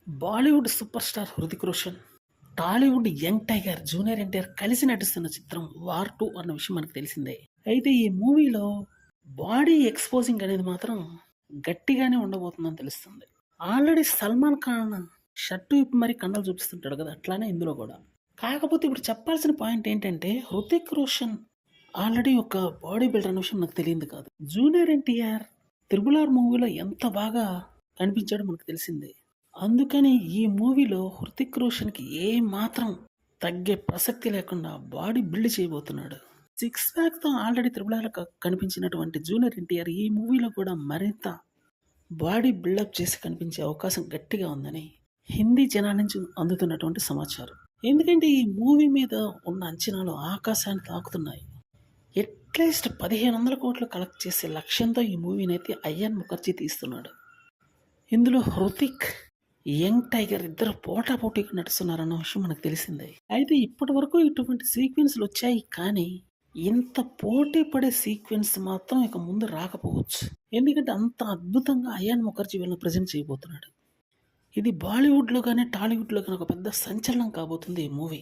Bollywood super star Hrithik Roshan, Tollywood young tiger junior NTR కలిసి నటిస్తున్న చిత్రం వార్ 2 అన్న విషయం మనకు తెలిసిందే. అయితే ఈ మూవీలో బాడీ ఎక్స్పోజింగ్ అనేది మాత్రం గట్టిగానే ఉండబోతుందని తెలుస్తుంది. ఆల్రెడీ సల్మాన్ ఖాన్ షర్టు విప్పి మరి కండలు చూపిస్తుంటాడు కదా, అట్లానే ఇందులో కూడా. కాకపోతే ఇప్పుడు చెప్పాల్సిన పాయింట్ ఏంటంటే, హృతిక్ రోషన్ ఆల్రెడీ ఒక బాడీ బిల్డర్ అన్న విషయం నాకు తెలియదు కాదు. జూనియర్ ఎన్టీఆర్ త్రిబుల్ మూవీలో ఎంత బాగా కనిపించాడో మనకు తెలిసిందే. అందుకని ఈ మూవీలో హృతిక్ రోషన్‌కి ఏ మాత్రం తగ్గే ప్రసక్తి లేకుండా బాడీ బిల్డ్ చేయబోతున్నాడు. సిక్స్ ప్యాక్‌తో ఆల్రెడీ 'త్రిబుల్' కనిపించినటువంటి జూనియర్ ఎన్టీఆర్ ఈ మూవీలో కూడా మరింత బాడీ బిల్డప్ చేసి కనిపించే అవకాశం గట్టిగా ఉందని హిందీ జనాల నుంచి అందుతున్నటువంటి సమాచారం. ఎందుకంటే ఈ మూవీ మీద ఉన్న అంచనాలు ఆకాశాన్ని తాకుతున్నాయి. అట్‌లీస్ట్ 1500 కోట్లు కలెక్ట్ చేసే లక్ష్యంతో ఈ మూవీనైతే అయాన్ ముఖర్జీ తీస్తున్నాడు. ఇందులో హృతిక్, యంగ్ టైగర్ ఇద్దరు పోటాపోటీగా నడుస్తున్నారన్న విషయం మనకు తెలిసిందే. అయితే ఇప్పటి వరకు ఇటువంటి సీక్వెన్స్లు వచ్చాయి, కానీ ఇంత పోటీ పడే సీక్వెన్స్ మాత్రం ఇక ముందు రాకపోవచ్చు. ఎందుకంటే అంత అద్భుతంగా అయాన్ ముఖర్జీ వీళ్ళని ప్రజెంట్ చేయబోతున్నాడు. ఇది బాలీవుడ్లో కానీ టాలీవుడ్లో కానీ ఒక పెద్ద సంచలనం కాబోతుంది ఈ మూవీ.